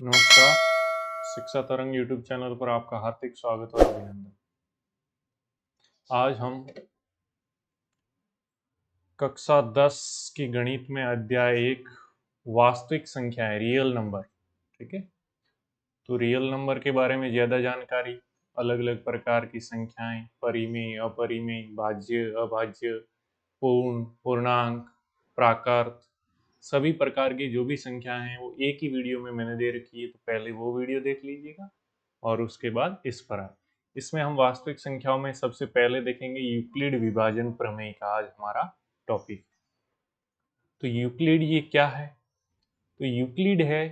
नमस्कार। शिक्षा तरंग यूट्यूब चैनल पर आपका हार्दिक स्वागत और अभिनंदन। आज हम कक्षा 10 की गणित में अध्याय 1 वास्तविक संख्याएं रियल नंबर, ठीक है। तो रियल नंबर के बारे में ज़्यादा जानकारी, अलग अलग प्रकार की संख्याएं, परिमेय, अपरिमेय, भाज्य, अभाज्य, पूर्ण, पूर्णांक, प्राकृत, सभी प्रकार की जो भी संख्याएं हैं वो एक ही वीडियो में मैंने दे रखी है। तो पहले वो वीडियो देख लीजिएगा और उसके बाद इस पर आए। इसमें हम वास्तविक संख्याओं में सबसे पहले देखेंगे यूक्लिड विभाजन प्रमेय का आज हमारा टॉपिक। तो यूक्लिड ये क्या है? तो यूक्लिड है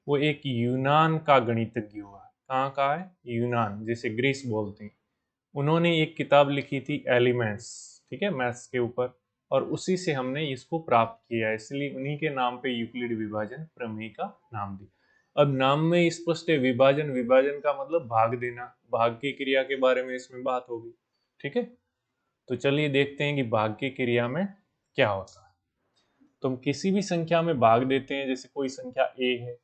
वो एक यूनान का गणितज्ञ हुआ। कहाँ का है? यूनान, जैसे ग्रीस बोलते हैं। उन्होंने एक किताब लिखी थी एलिमेंट्स, ठीक है, मैथ्स के ऊपर, और उसी से हमने इसको प्राप्त किया, इसलिए उन्हीं के नाम पे यूक्लिड विभाजन प्रमेय का नाम दिया। अब नाम में स्पष्ट है विभाजन, विभाजन का मतलब भाग देना, भाग की क्रिया के बारे में इसमें बात होगी, ठीक है। तो चलिए देखते हैं कि भाग की क्रिया में क्या होता है। तो हम किसी भी संख्या में भाग देते हैं, जैसे कोई संख्या a है,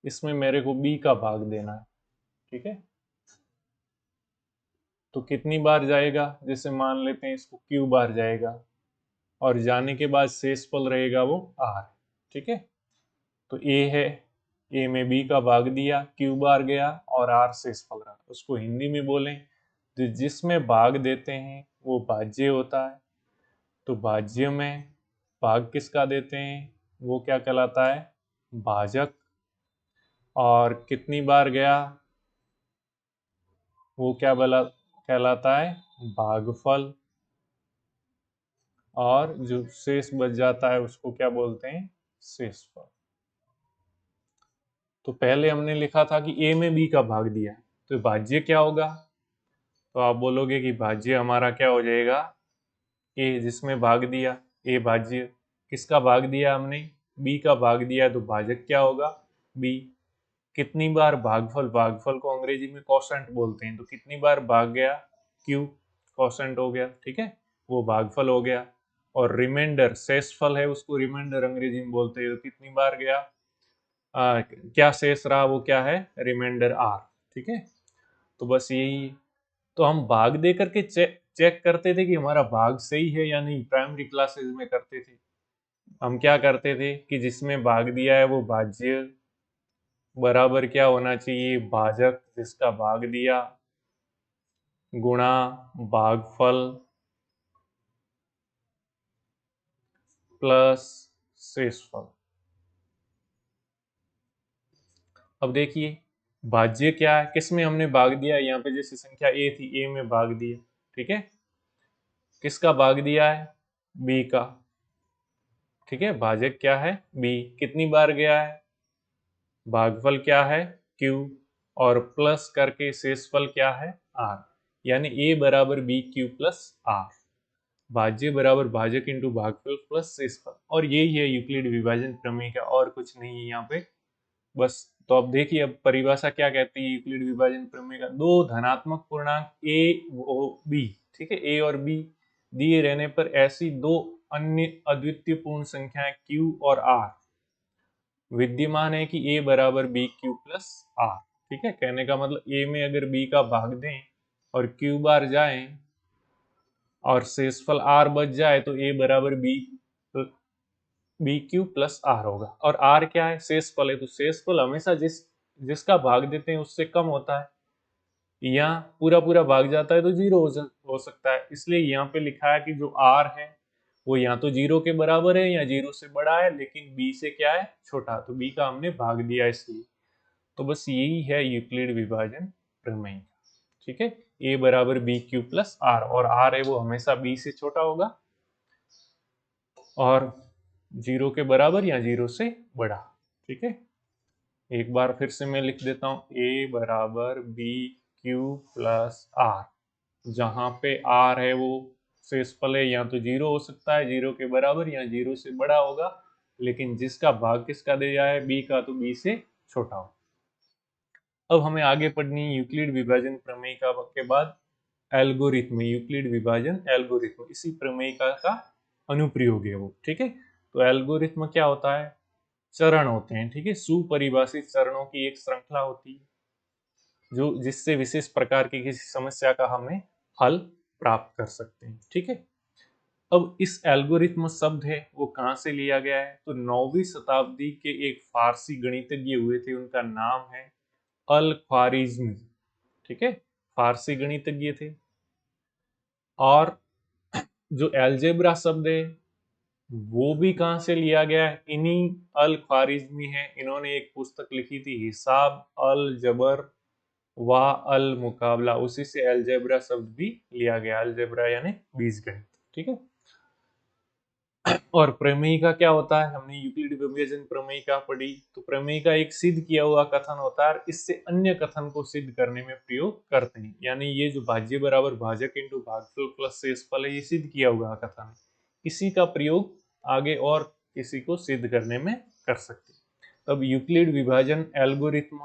इसमें मेरे को b का भाग देना है, ठीक है। तो कितनी बार जाएगा? जैसे मान लेते हैं इसको q बार जाएगा, और जाने के बाद शेषफल रहेगा वो r, ठीक है। तो a है, a में b का भाग दिया, q बार गया और r शेषफल रहा। उसको हिंदी में बोलें तो जिसमें भाग देते हैं वो भाज्य होता है। तो भाज्य में भाग किसका देते हैं वो क्या कहलाता है? भाजक। और कितनी बार गया वो क्या कहलाता है? भागफल। और जो शेष बच जाता है उसको क्या बोलते हैं? शेषफल। तो पहले हमने लिखा था कि a में b का भाग दिया, तो भाज्य क्या होगा? तो आप बोलोगे कि भाज्य हमारा क्या हो जाएगा? a, जिसमें भाग दिया, a भाज्य। किसका भाग दिया हमने? b का भाग दिया, तो भाजक क्या होगा? b। कितनी बार भागफल, भागफल को अंग्रेजी में कोसेंट बोलते हैं, तो कितनी बार भाग गया? q, कोसेंट हो गया, ठीक है, वो भागफल हो गया। और रिमाइंडर शेषफल है, उसको रिमाइंडर अंग्रेजी में बोलते हैं, तो कितनी बार गया? क्या शेष रहा वो क्या है? रिमाइंडर r, ठीक है। तो बस यही। तो हम भाग दे करके चेक करते थे कि हमारा भाग सही है या नहीं। प्राइमरी क्लासेस में करते थे हम, क्या करते थे कि जिसमें भाग दिया है वो भाज्य बराबर क्या होना चाहिए? भाजक, जिसका भाग दिया, गुणा भागफल प्लस शेषफल। अब देखिए भाज्य क्या है, किसमें हमने भाग दिया? यहाँ पे जैसे संख्या a थी, a में भाग दिया, ठीक है। किसका भाग दिया है? b का, ठीक है। भाजक क्या है? b। कितनी बार गया है? भागफल क्या है? q। और प्लस करके शेषफल क्या है? r। यानी a बराबर b q प्लस r। भाज्य बराबर भाजक इंटू भागफल प्लस शेषफल। और यही है यूक्लिड विभाजन प्रमेय का, और कुछ नहीं है यहाँ पे बस। तो अब देखिए अब परिभाषा क्या कहती है यूक्लिड विभाजन प्रमेय का। दो धनात्मक पूर्णांक a और b, ठीक है, a और b दिए रहने पर ऐसी दो अन्य अद्वितीय पूर्ण संख्याएं q और r विद्यमान है कि a बराबर b q प्लस r, ठीक है। कहने का मतलब a में अगर b का भाग दें और q बार जाए और शेषफल r बच जाए तो a बराबर बी क्यू प्लस आर होगा। और r क्या है? शेषफल है, तो शेषफल हमेशा जिसका भाग देते हैं उससे कम होता है। यहाँ पूरा पूरा भाग जाता है तो जीरो हो सकता है, इसलिए यहाँ पे लिखा है कि जो r है वो या तो जीरो के बराबर है या जीरो से बड़ा है, लेकिन b से क्या है? छोटा। तो b का हमने भाग दिया इसलिए। तो बस यही है यूक्लिड विभाजन प्रमेय, ठीक है। a बराबर बी क्यू प्लस आर, और r है वो हमेशा b से छोटा होगा और जीरो के बराबर या जीरो से बड़ा, ठीक है। एक बार फिर से मैं लिख देता हूं, a बराबर बी क्यू प्लस आर, जहां पे r है वो शेषफल है, या तो जीरो हो सकता है, जीरो के बराबर या जीरो से बड़ा होगा, लेकिन जिसका भाग किसका दिया है? b का, तो b से छोटा हो। अब हमें आगे पढ़नी यूक्लिड विभाजन प्रमेय के बाद एल्गोरिथम, यूक्लिड विभाजन एल्गोरिथम, इसी प्रमेय का अनुप्रयोग है वो, ठीक है। तो एल्गोरिथम क्या होता है? चरण होते हैं, ठीक है, सुपरिभाषित चरणों की एक श्रृंखला होती है जो जिससे विशेष प्रकार की किसी समस्या का हमें हल प्राप्त कर सकते हैं, ठीक है। अब इस एल्गोरिथम शब्द है वो कहाँ से लिया गया है, तो 9वीं शताब्दी के एक फारसी गणितज्ञ हुए थे, उनका नाम है अल ख्वारिज्मी, ठीक है, फारसी गणितज्ञ थे। और जो एल्जेब्रा शब्द है वो भी कहाँ से लिया गया है, इन्हीं अल ख्वारिज्मी है, इन्होंने एक पुस्तक लिखी थी हिसाब अल जबर व अल मुकाबला, उसी से एल्जेब्रा शब्द भी लिया गया, एल्जेब्रा यानी बीजगणित, ठीक है। और प्रमेयिका क्या होता है, हमने यूक्लिड विभाजन प्रमेयिका पढ़ी, तो प्रमेयिका एक सिद्ध किया हुआ कथन होता है, इससे अन्य कथन को सिद्ध करने में प्रयोग करते हैं, यानी ये जो भाज्य बराबर भाजक इंटू भागफल प्लस शेषफल है, ये सिद्ध किया हुआ कथन है, इसी का प्रयोग आगे और किसी को सिद्ध करने में कर सकते हैं। अब यूक्लिड विभाजन एल्गोरिथम,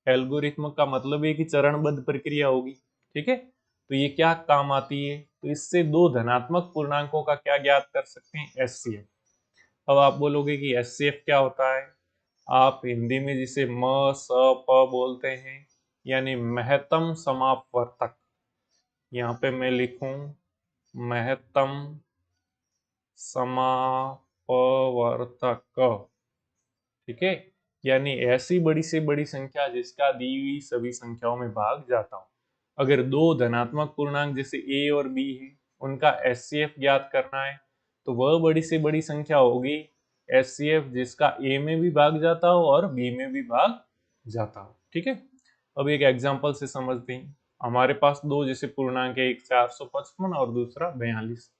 एल्गोरिथम का मतलब है कि चरणबद्ध प्रक्रिया होगी, ठीक है। तो ये क्या काम आती है, तो इससे दो धनात्मक पूर्णांकों का क्या ज्ञात कर सकते हैं, एचसीएफ। अब आप बोलोगे कि एचसीएफ क्या होता है, आप हिंदी में जिसे म स प बोलते हैं, यानी महत्तम समापवर्तक, यहाँ पे मैं लिखूं महत्तम समापवर्तक, ठीक है, यानी ऐसी बड़ी से बड़ी संख्या जिसका दी हुई सभी संख्याओं में भाग जाता हो। अगर दो धनात्मक पूर्णांक जैसे a और b है, उनका एचसीएफ ज्ञात करना है, तो वह बड़ी से बड़ी संख्या होगी एचसीएफ जिसका a में भी भाग जाता हो और b में भी भाग जाता हो, ठीक है। अब एक एग्जांपल से समझते हैं, हमारे पास दो जैसे पूर्णांक है, एक 455 और दूसरा 42,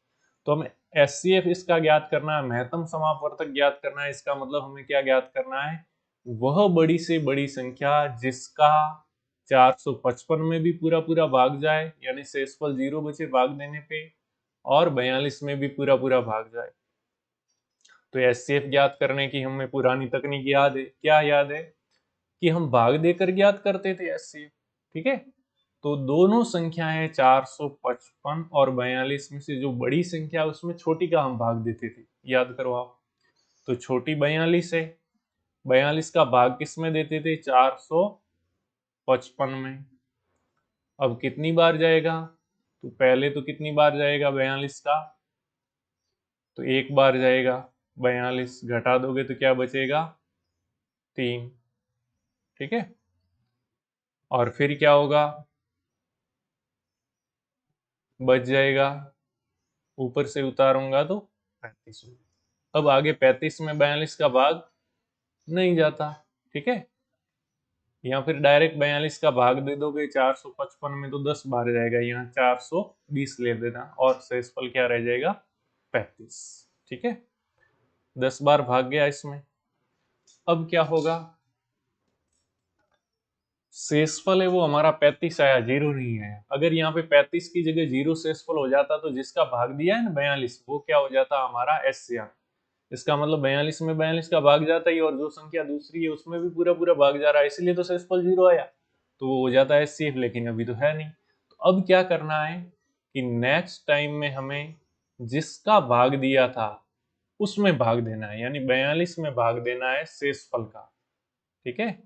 तो हमें एचसीएफ इसका ज्ञात करना है, महत्तम समापवर्तक ज्ञात करना है, इसका मतलब हमें क्या ज्ञात करना है, वह बड़ी से बड़ी संख्या जिसका 455 में भी पूरा पूरा भाग जाए, यानी शेषफल 0 बचे भाग देने पे, और 42 में भी पूरा पूरा भाग जाए। तो एचसीएफ ज्ञात करने की हमें पुरानी तकनीक याद है, क्या याद है कि हम भाग देकर ज्ञात करते थे एचसीएफ, ठीक है। तो दोनों संख्याएं 455 और 42 में से जो बड़ी संख्या उसमें छोटी का हम भाग देते थे, याद करो आप। तो छोटी 42 है, 42 का भाग किस में देते थे, 455 में। अब कितनी बार जाएगा, तो पहले तो कितनी बार जाएगा 42 का, तो एक बार जाएगा, 42 घटा दोगे तो क्या बचेगा, 3, ठीक है। और फिर क्या होगा, बच जाएगा, ऊपर से उतारूंगा तो 35 होगा। अब आगे 35 में 42 का भाग नहीं जाता, ठीक है, या फिर डायरेक्ट 42 का भाग दे दोगे 455 में तो 10 बार जाएगा, यहाँ 420 ले देना और शेषफल क्या रह जाएगा, 35, ठीक है, 10 बार भाग गया इसमें। अब क्या होगा, शेषफल है वो हमारा 35 आया, 0 नहीं आया। अगर यहाँ पे 35 की जगह 0 शेषफल हो जाता तो जिसका भाग दिया है ना 42, वो क्या हो जाता हमारा एचसीएफ। इसका मतलब 42 में 42 का भाग जाता ही, और जो संख्या दूसरी है उसमें भी पूरा पूरा भाग जा रहा है, इसलिए तो शेषफल 0 आया, तो वो हो जाता है एचसीएफ, लेकिन अभी तो है नहीं। तो अब क्या करना है कि नेक्स्ट टाइम में हमें जिसका भाग दिया था उसमें भाग देना है, यानी 42 में भाग देना है शेषफल का, ठीक है।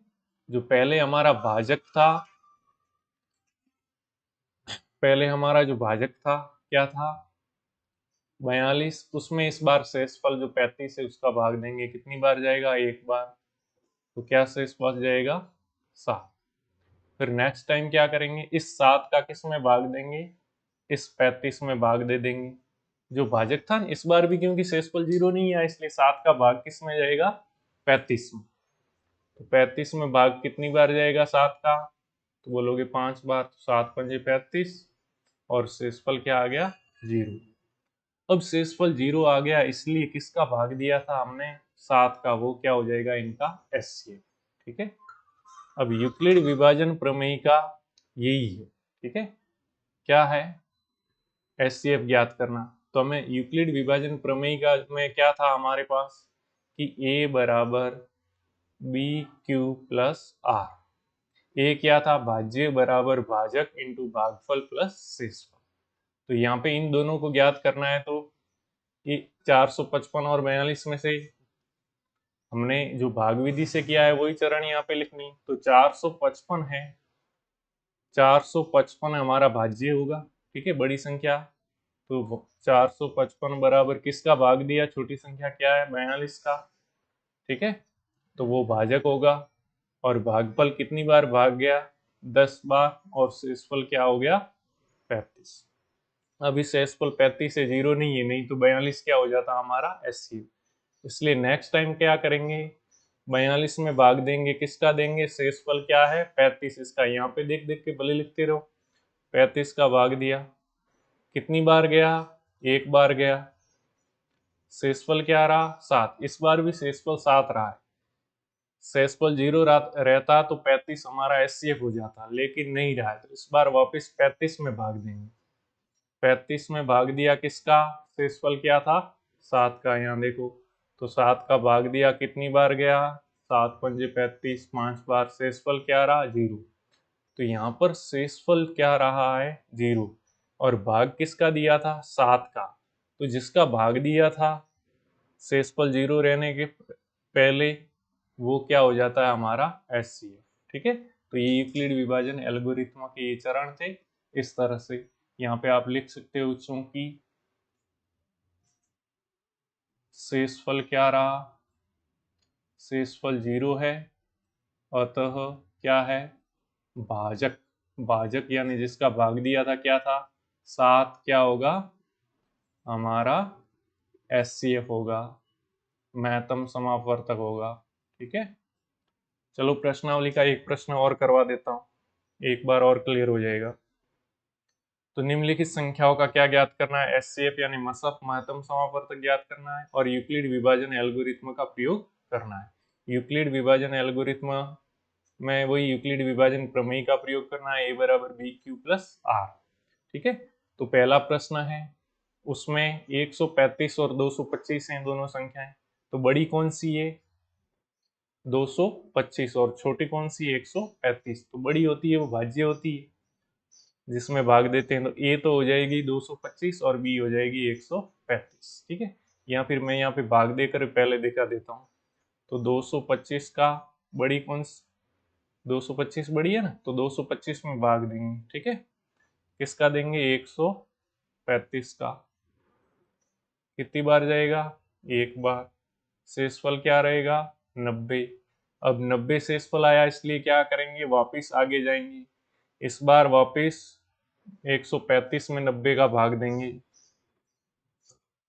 जो पहले हमारा भाजक था, पहले हमारा जो भाजक था क्या था, 42, उसमें इस बार शेषफल जो 35 है उसका भाग देंगे, कितनी बार जाएगा, एक बार, तो क्या शेष बच जाएगा, 7। फिर नेक्स्ट टाइम क्या करेंगे, इस 7 का किस में भाग देंगे, इस 35 में भाग दे देंगे। जो भाजक था इस बार भी क्योंकि शेषफल 0 नहीं आया, इसलिए 7 का भाग किस में जाएगा, 35 में। तो 35 में भाग कितनी बार जाएगा 7 का, तो बोलोगे 5 बार, तो 7 पंजे 35, और शेषफल क्या आ गया, 0। अब शेषफल 0 आ गया, इसलिए किसका भाग दिया था हमने, 7 का, वो क्या हो जाएगा इनका एचसीएफ, ठीक है। अब यूक्लिड विभाजन प्रमेय का यही है, ठीक है, क्या है, एचसीएफ ज्ञात करना। तो हमें यूक्लिड विभाजन प्रमेय का में क्या था हमारे पास कि a बराबर बी क्यू प्लस आर, ए क्या था, भाज्य बराबर भाजक इंटू भागफल प्लस शेषफल। तो यहाँ पे इन दोनों को ज्ञात करना है, तो ये 455 और 42 में से हमने जो भाग विधि से किया है वही चरण यहाँ पे लिखनी, तो 455 है, 455 हमारा भाज्य होगा, ठीक है, बड़ी संख्या। तो 455 बराबर किसका भाग दिया, छोटी संख्या क्या है, 42 का, ठीक है, तो वो भाजक होगा। और भागफल कितनी बार भाग गया, 10 बार, और शेषफल क्या हो गया, 35। अब इस शेषफल 35 से जीरो नहीं है, नहीं तो 42 क्या हो जाता हमारा एचसीएफ। इसलिए नेक्स्ट टाइम क्या करेंगे, 42 में भाग देंगे, किसका देंगे, शेषफल क्या है 35, इसका यहाँ पे देख देख के भले लिखते रहो, 35 का भाग दिया, कितनी बार गया, एक बार गया, शेषफल क्या रहा 7, इस बार भी शेषफल 7 रहा है। शेषफल 0 रहता तो 35 हमारा एचसीएफ हो जाता, लेकिन नहीं रहा है, तो इस बार वापस 35 में भाग देंगे। 35 में भाग दिया, किसका, शेषफल क्या था 7 का, यहाँ देखो, तो 7 का भाग दिया, कितनी बार गया, 7 पंजे 35, 5 बार, शेषफल क्या रहा 0। तो यहाँ पर शेषफल क्या रहा है 0, और भाग किसका दिया था 7 का, तो जिसका भाग दिया था शेषफल 0 रहने के पहले वो क्या हो जाता है हमारा एचसीएफ, ठीक है। तो ये यूक्लिड विभाजन एल्गोरिथ्म के ये चरण थे। इस तरह से यहाँ पे आप लिख सकते हो चूंकि शेषफल क्या रहा, शेषफल 0 है, अतः क्या है, भाजक, भाजक यानी जिसका भाग दिया था क्या था 7, क्या होगा हमारा एचसीएफ होगा, महत्तम समापवर्तक होगा, ठीक है। चलो प्रश्नावली का एक प्रश्न और करवा देता हूँ, एक बार और क्लियर हो जाएगा। तो निम्नलिखित संख्याओं का क्या ज्ञात करना है, एचसीएफ यानी मसफ, महत्तम समापवर्तक ज्ञात करना है, और यूक्लिड विभाजन एल्गोरिथ्म का प्रयोग करना है। यूक्लिड विभाजन एल्गोरिथ्म में वही यूक्लिड विभाजन प्रमेय का प्रयोग करना है, a बराबर बी क्यू प्लस आर, ठीक है। तो पहला प्रश्न है, उसमें 135 और 225 हैं दोनों संख्याएं, तो बड़ी कौन सी है 225 और छोटी कौन सी 135, तो बड़ी होती है वो भाज्य होती है, जिसमें भाग देते हैं, तो ए तो हो जाएगी 225 और बी हो जाएगी 135, ठीक है। या फिर मैं यहाँ पे भाग देकर पहले दिखा देता हूँ, तो 225 का बड़ी कौन सी, 225 बड़ी है ना, तो 225 में भाग देंगे, ठीक है, किसका देंगे 135 का, कितनी बार जाएगा एक बार, शेषफल क्या रहेगा 90। अब 90 शेषफल आया, इसलिए क्या करेंगे वापिस आगे जाएंगे, इस बार वापिस 135 में 90 का भाग देंगे,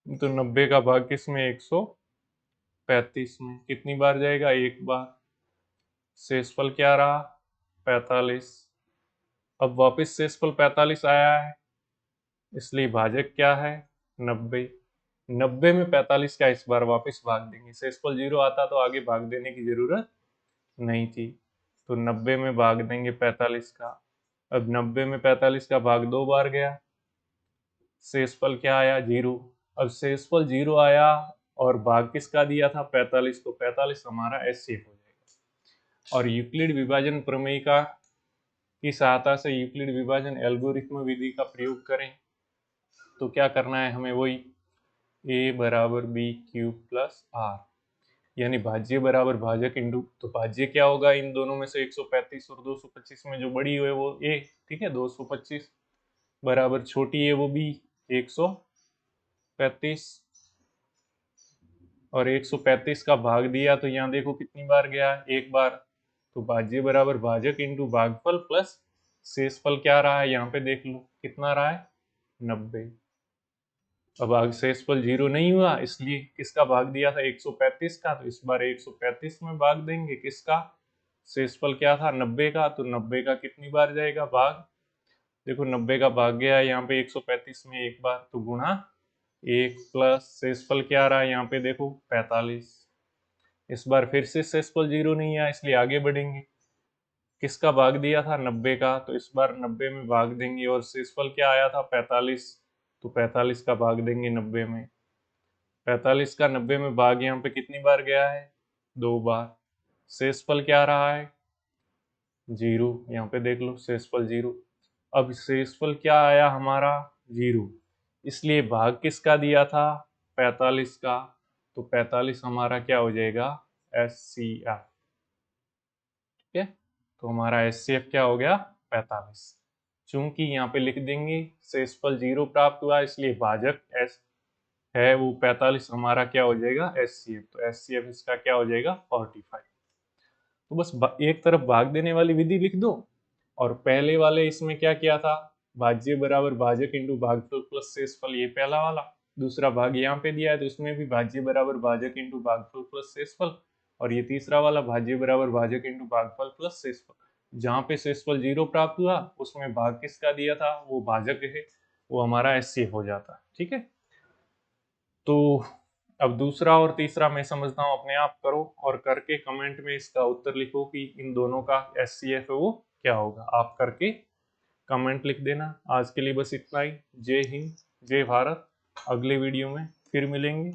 तो 90 का भाग किसमें 135 में, कितनी बार जाएगा एक बार, शेषफल क्या रहा 45। अब वापिस शेषफल 45 आया है, इसलिए भाजक क्या है 90, 90 में 45 का इस बार वापस भाग देंगे, शेषफल 0 आता तो आगे भाग देने की जरूरत नहीं थी, तो 90 में भाग देंगे 45 का। अब 90 में 45 का भाग 2 बार गया, शेषफल क्या आया 0। अब शेषफल 0 आया और भाग किसका दिया था 45, तो 45 हमारा एचसीएफ हो जाएगा। और यूक्लिड विभाजन प्रमेय का की सहायता से यूक्लिड विभाजन एल्गोरिथ्म विधि का प्रयोग करें, तो क्या करना है हमें, वही a बराबर बी क्यूब प्लस आर, यानी भाज्य बराबर भाजक इंटू, तो भाज्य क्या होगा इन दोनों में से 135 और 225 में जो बड़ी है वो a, ठीक है, 225 बराबर छोटी है वो b 135, और 135 का भाग दिया, तो यहाँ देखो कितनी बार गया एक बार, तो भाज्य बराबर भाजक इंटू भागफल प्लस शेषफल क्या रहा है, यहाँ पे देख लो कितना रहा है 90। अब आगे शेषफल 0 नहीं हुआ, इसलिए किसका भाग दिया था 135 का, तो इस बार 135 में भाग देंगे, किसका, शेषफल क्या था 90 का, तो 90 का कितनी बार जाएगा भाग, देखो 90 का भाग गया है यहाँ पे 135 में एक बार, तो गुणा 1 प्लस शेषफल क्या रहा है यहाँ पे देखो 45, इस बार फिर से शेषफल 0 नहीं आया, इसलिए आगे बढ़ेंगे, किसका भाग दिया था 90 का, तो इस बार 90 में भाग देंगे, और शेषफल क्या आया था 45, तो 45 का भाग देंगे 90 में, 45 का 90 में भाग यहाँ पे कितनी बार गया है 2 बार, शेषफल क्या रहा है 0, यहाँ पे देख लो शेषफल 0। अब शेषफल क्या आया हमारा 0, इसलिए भाग किसका दिया था 45 का, तो 45 हमारा क्या हो जाएगा HCl। ठीक है, तो हमारा HCl क्या हो गया 45। चूंकि यहाँ पे लिख देंगे शेषफल 0 प्राप्त हुआ, इसलिए भाजक S है वो 45 हमारा क्या हो जाएगा HCl। तो HCl इसका क्या हो जाएगा 45। तो बस एक तरफ भाग देने वाली विधि लिख दो, और पहले वाले इसमें क्या किया था, भाज्य बराबर भाजक इंटू भागफल प्लस शेषफल, ये पहला वाला। दूसरा भाग यहाँ पे दिया है तो इसमें भी भाज्य बराबर भाजक इंटू भागफल प्लस शेषफल, और ये तीसरा वाला भाज्य बराबर भाजक इंटू भागफल प्लस शेषफल। जहाँ पे शेषफल 0 प्राप्त हुआ उसमें भाग किसका दिया था, वो भाजक है, वो हमारा HCl हो जाता है। ठीक है, तो अब दूसरा और तीसरा मैं समझता हूँ अपने आप करो, और करके कमेंट में इसका उत्तर लिखो कि इन दोनों का HCF है वो क्या होगा। आप करके कमेंट लिख देना। आज के लिए बस इतना ही। जय हिंद, जय भारत। अगले वीडियो में फिर मिलेंगे।